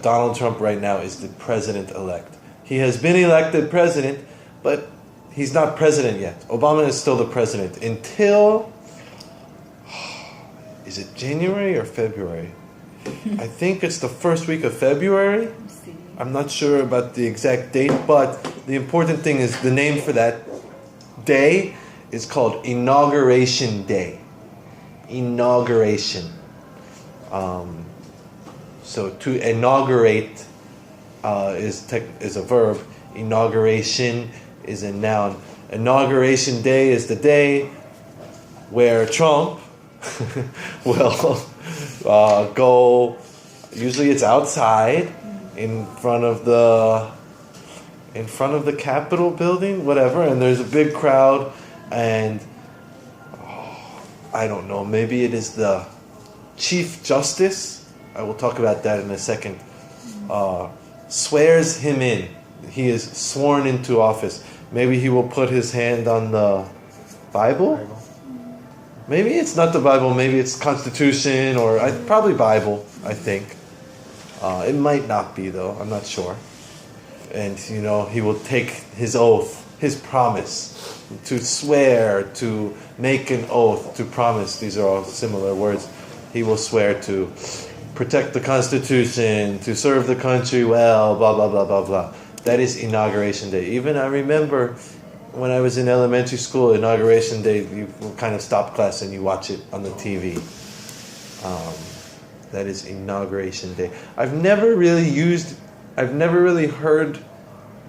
Donald Trump right now is the president-elect. He has been elected president, but he's not president yet. Obama is still the president until, is it January or February? I think it's the first week of February. I'm not sure about the exact date, but the important thing is the name for that day is called Inauguration Day. Inauguration. So to inaugurate is a verb. Inauguration is a noun. Inauguration Day is the day where Trump will go. Usually, it's outside in front of the Capitol building, whatever. And there's a big crowd, and I don't know. Maybe it is the Chief Justice. I will talk about that in a second. Swears him in. He is sworn into office. Maybe he will put his hand on the Bible. Maybe it's not the Bible. Maybe it's Constitution or probably Bible. I think it might not be though. I'm not sure. And he will take his oath, his promise, to swear, to make an oath, to promise. These are all similar words. He will swear to protect the Constitution, to serve the country well, blah, blah, blah, blah, blah. That is Inauguration Day. Even I remember when I was in elementary school, Inauguration Day, you kind of stop class and you watch it on the TV. That is Inauguration Day. I've never really heard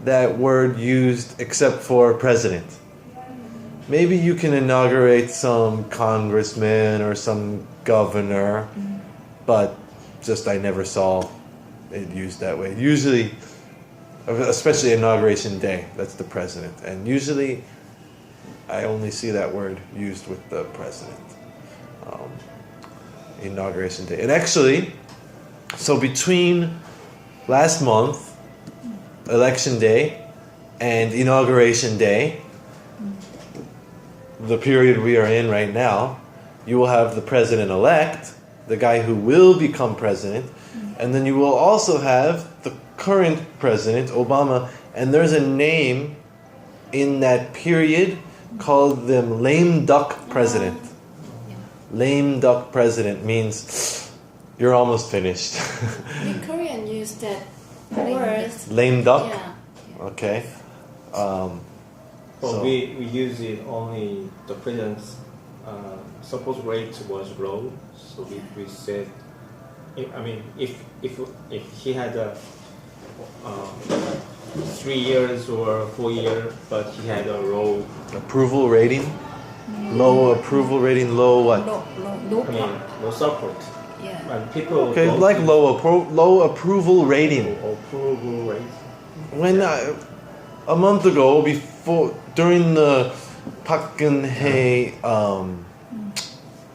that word used except for president. Maybe you can inaugurate some congressman or some governor, but just I never saw it used that way. Usually, especially Inauguration Day, that's the president. And usually, I only see that word used with the president. Inauguration Day. And actually, so between last month, Election Day, and Inauguration Day, the period we are in right now, you will have the president-elect, the guy who will become president, and then you will also have the current president, Obama, and there's a name in that period called the lame duck president. Lame duck president means you're almost finished. In Korean use that word. Lame duck? Yeah. Okay. Well, we use it only the president's suppose rate was low, so we said, if he had a 3 years or 4 years, but he had a low approval rating, low approval rating, low what? Low support. Yeah. And people like low approval rating. Approval rate. When a month ago, during the Park Geun-hye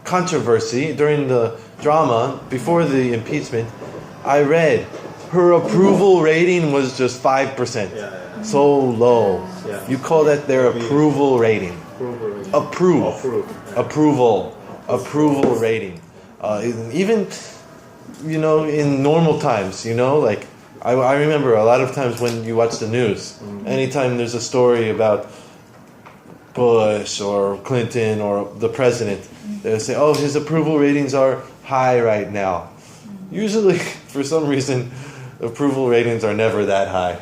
controversy, during the drama before the impeachment, I read her approval rating was just 5%. Yeah. So low. Yeah. You call that their approval rating. Approval rating. Even in normal times, like I remember a lot of times when you watch the news, anytime there's a story about Bush or Clinton or the president, they'll say, oh, his approval ratings are high right now. Usually, for some reason, approval ratings are never that high.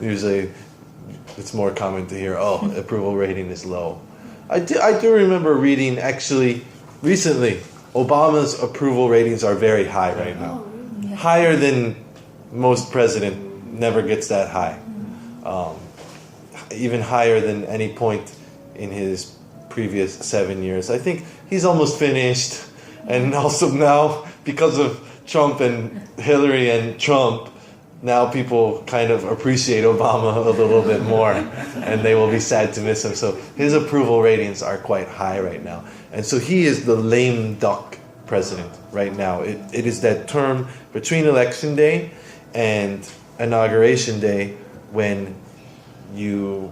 Usually, it's more common to hear, oh, approval rating is low. I do remember reading, actually, recently, Obama's approval ratings are very high right now. Higher than most president, never gets that high. Even higher than any point in his previous 7 years. I think he's almost finished. And also now, because of Trump and Hillary and Trump, now people kind of appreciate Obama a little bit more, and they will be sad to miss him. So his approval ratings are quite high right now. And so he is the lame duck president right now. It is that term between Election Day and Inauguration Day when you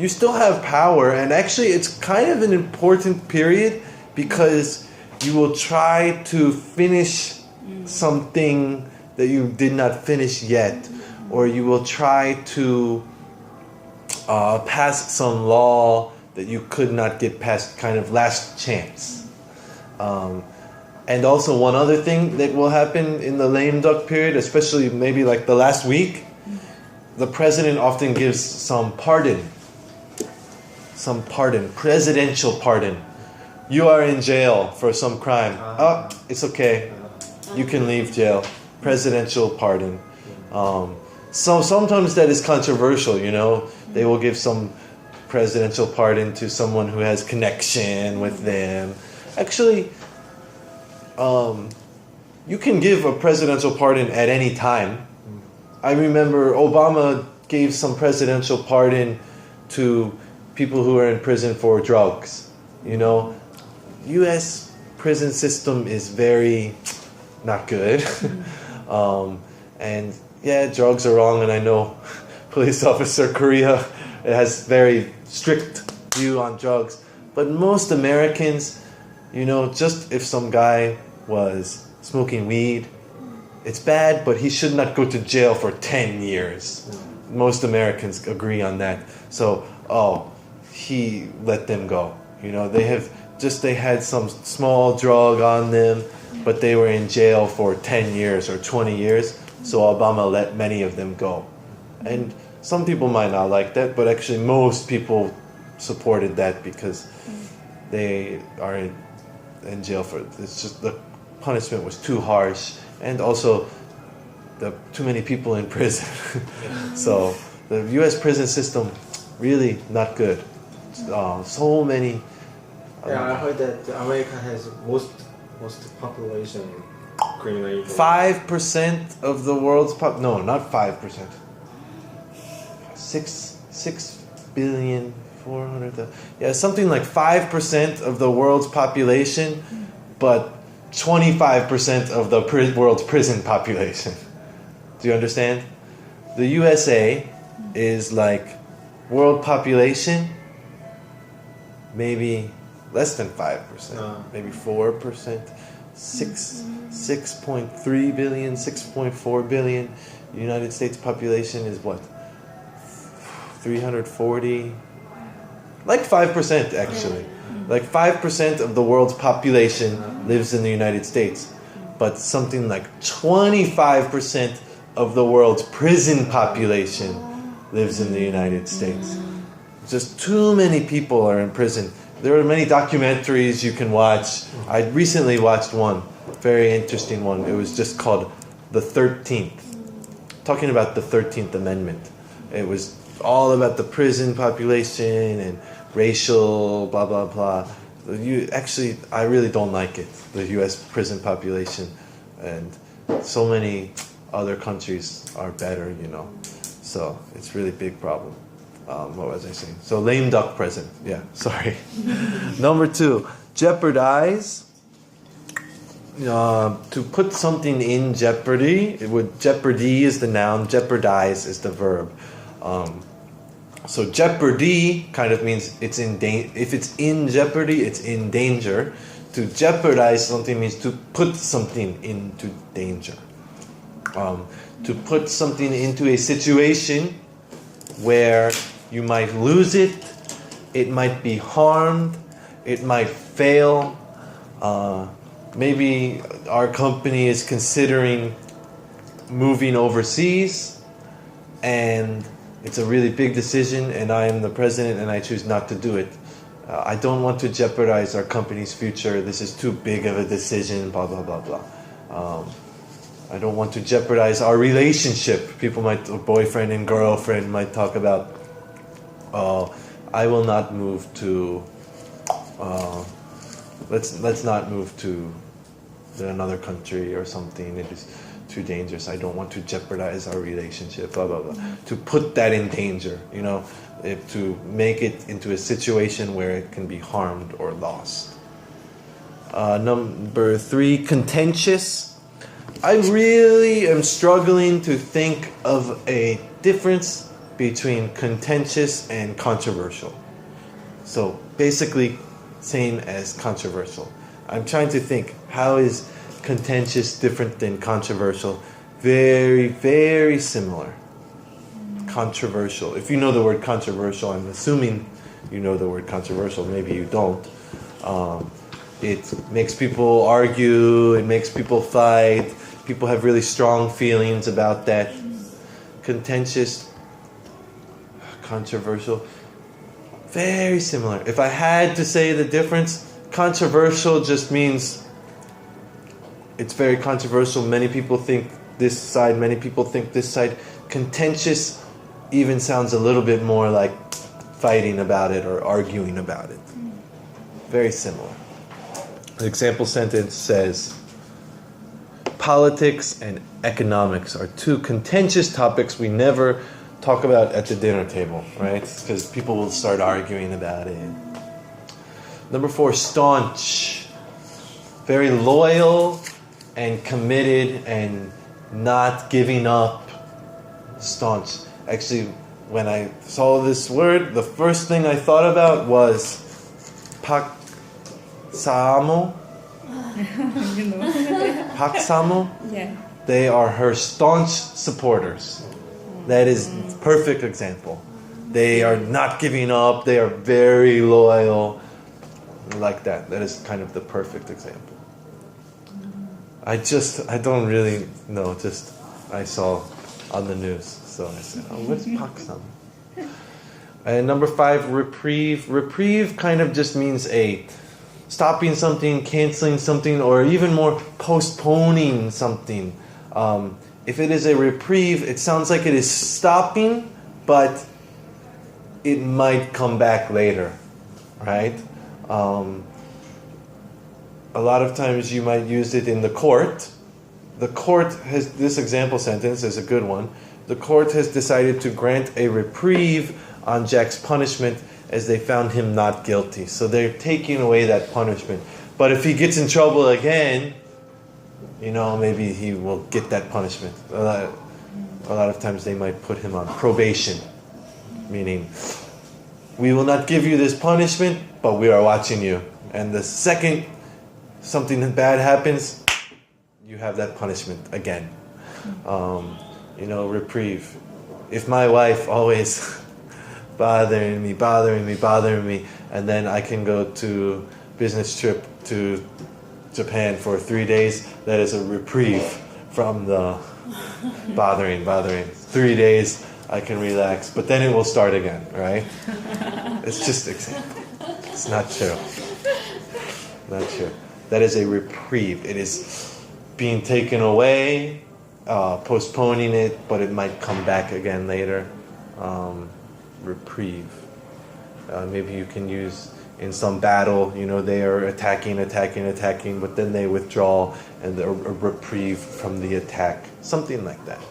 still have power, and actually it's kind of an important period because you will try to finish something that you did not finish yet, or you will try to pass some law that you could not get past, kind of last chance. And also one other thing that will happen in the lame duck period, especially maybe like the last week, the president often gives some pardon, presidential pardon. You are in jail for some crime. Oh, it's okay. You can leave jail. Presidential pardon. So sometimes that is controversial, you know. They will give some presidential pardon to someone who has connection with them. Actually, you can give a presidential pardon at any time. I remember Obama gave some presidential pardon to people who are in prison for drugs. You know, U.S. prison system is very not good. And yeah, drugs are wrong, and I know police officer Korea has very strict view on drugs. But most Americans, you know, just if some guy was smoking weed, it's bad, but he should not go to jail for 10 years. Most Americans agree on that. So, he let them go. You know, they had some small drug on them, but they were in jail for 10 years or 20 years. So Obama let many of them go. And some people might not like that, but actually most people supported that because they are in jail for, it's just the punishment was too harsh, and also too many people in prison. So the U.S. prison system really not good. So many. I heard that America has most population criminal. 5% of the world's no, not 5%. 6 billion 400. Yeah, something like 5% of the world's population, but 25% of the world's prison population. Do you understand? The USA is like world population, maybe less than 5%, maybe 4%, 6.3 billion, 6.4 billion. United States population is what? 340? Like 5% actually. Like 5% of the world's population lives in the United States. But something like 25% of the world's prison population lives in the United States. Just too many people are in prison. There are many documentaries you can watch. I recently watched one, very interesting one. It was just called The 13th. Talking about the 13th Amendment. It was all about the prison population and racial blah blah blah. Actually, I really don't like it. The U.S. prison population, and so many other countries are better, you know. So it's really big problem. What was I saying? So lame duck present. Yeah, sorry. Number 2, jeopardize. To put something in jeopardy. Jeopardy is the noun. Jeopardize is the verb. So jeopardy kind of means it's in if it's in jeopardy, it's in danger. To jeopardize something means to put something into danger. To put something into a situation where you might lose it, it might be harmed, it might fail. Maybe our company is considering moving overseas, and it's a really big decision, and I am the president and I choose not to do it. I don't want to jeopardize our company's future. This is too big of a decision, blah, blah, blah, blah. I don't want to jeopardize our relationship. People might, boyfriend and girlfriend might talk about, I will not move to, let's not move to another country or something. It is too dangerous. I don't want to jeopardize our relationship, blah, blah, blah. To put that in danger, you know, to make it into a situation where it can be harmed or lost. Number 3, contentious. I really am struggling to think of a difference between contentious and controversial. So basically, same as controversial. I'm trying to think, how is contentious different than controversial? Very, very similar. Controversial. If you know the word controversial, I'm assuming you know the word controversial. Maybe you don't. It makes people argue. It makes people fight. People have really strong feelings about that. Contentious, controversial. Very similar. If I had to say the difference, controversial just means it's very controversial. Many people think this side, many people think this side. Contentious even sounds a little bit more like fighting about it or arguing about it. Very similar. The example sentence says, politics and economics are two contentious topics we never talk about at the dinner table, right? Because people will start arguing about it. Number 4, staunch. Very loyal and committed and not giving up. Staunch. Actually, when I saw this word, the first thing I thought about was Paksamo. You know. Paksamo. Yeah. They are her staunch supporters. That is perfect example. They are not giving up. They are very loyal. Like that. That is kind of the perfect example. I don't really know. Just I saw on the news. So I said, oh, what's Paksam? And number 5, reprieve. Reprieve kind of just means stopping something, canceling something, or even more postponing something. If it is a reprieve, it sounds like it is stopping, but it might come back later, right? A lot of times you might use it in the court. The court has, this example sentence is a good one. The court has decided to grant a reprieve on Jack's punishment as they found him not guilty. So they're taking away that punishment. But if he gets in trouble again, maybe he will get that punishment. A lot of times they might put him on probation, meaning we will not give you this punishment, but we are watching you. And the second something bad happens, you have that punishment again. Reprieve. If my wife always bothering me, and then I can go to business trip to Japan for 3 days, that is a reprieve from the bothering. 3 days, I can relax, but then it will start again, right? It's just example. It's not true. Not true. That is a reprieve. It is being taken away, postponing it, but it might come back again later. Reprieve. Maybe you can use in some battle, they are attacking, but then they withdraw and a reprieve from the attack. Something like that.